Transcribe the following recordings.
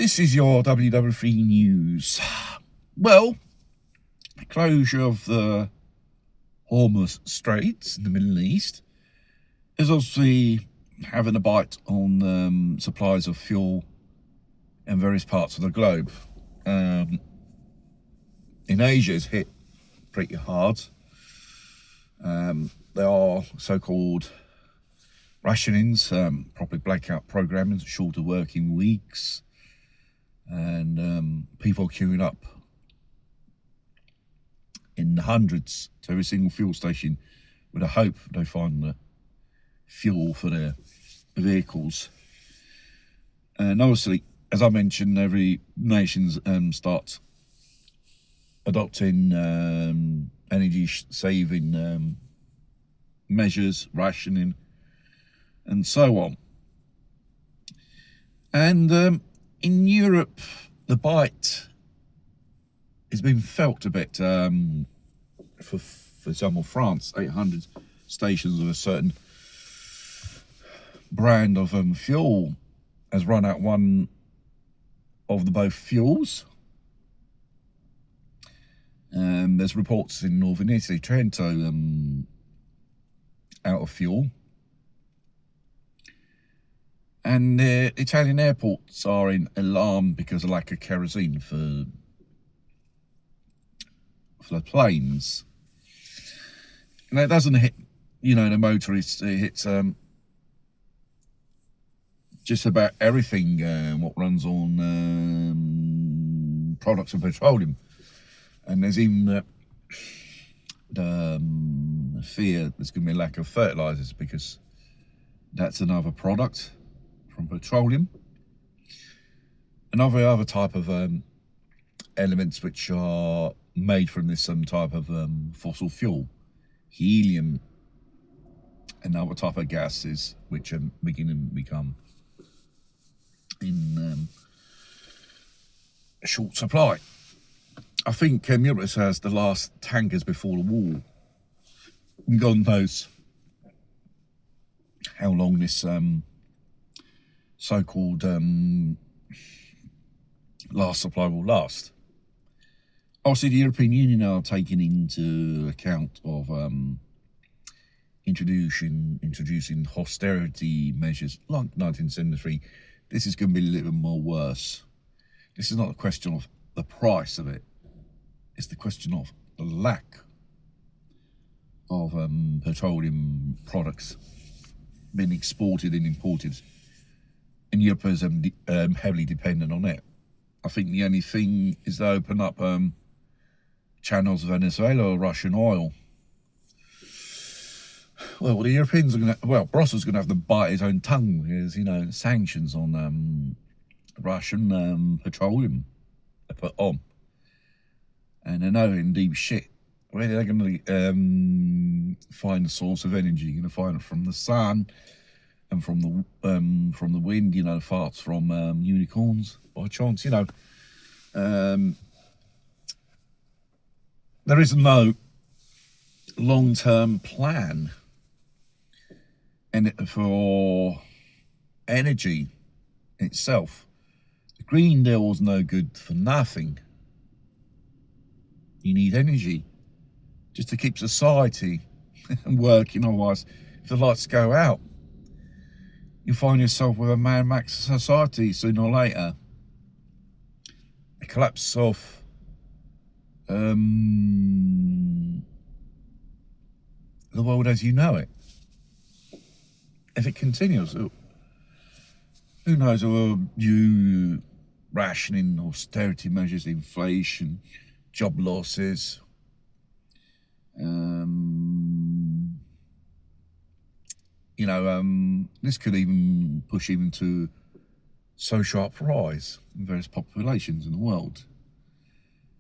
This is your WW3 news. Well, the closure of the Hormuz Straits in the Middle East is obviously having a bite on supplies of fuel in various parts of the globe. In Asia, it's hit pretty hard. There are so-called rationings, probably blackout programming, shorter working weeks, and people queuing up in the hundreds to every single fuel station with a hope they find the fuel for their vehicles. And obviously, as I mentioned, every nation's starts adopting energy saving measures, rationing, and so on. And in Europe, the bite has been felt a bit. For example, France, 800 stations of a certain brand of fuel has run out one of the both fuels. There's reports in northern Italy, Trento, out of fuel. And Italian airports are in alarm because of lack of kerosene for the planes. And it doesn't hit, the motorists. It hits just about everything what runs on products of petroleum. And there's even the fear there's going to be a lack of fertilizers because that's another product from petroleum. Another type of elements which are made from this some type of fossil fuel, helium, and other type of gases which are beginning to become in short supply. I think Europe has the last tankers before the war. And God knows how long this so-called last supply will last. Obviously, the European Union are taking into account of introducing austerity measures like 1973. This is going to be a little bit more worse. This is not a question of the price of it. It's the question of the lack of petroleum products being exported and imported. And Europe is heavily dependent on it. I think the only thing is to open up channels of Venezuela or Russian oil. Well, the Europeans are going to, Brussels is going to have to bite its own tongue because, sanctions on Russian petroleum are put on. And they know in deep shit. Where are they going to find the source of energy? You're going to find it from the sun and from the wind, farts from unicorns by chance, There is no long-term plan for energy itself. The Green Deal is no good for nothing. You need energy just to keep society working. Otherwise, if the lights go out, you find yourself with a Mad Max society sooner or later. A collapse of the world as you know it. If it continues, who knows? You rationing, austerity measures, inflation, job losses, this could even push even to social uprise in various populations in the world.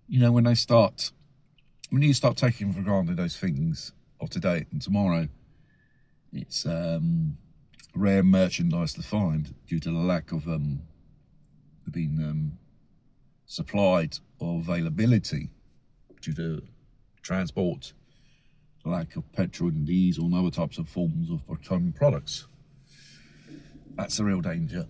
When you start taking for granted those things of today and tomorrow, it's rare merchandise to find due to the lack of being supplied or availability due to transport, the lack of petrol and diesel and other types of forms of petroleum products. That's a real danger.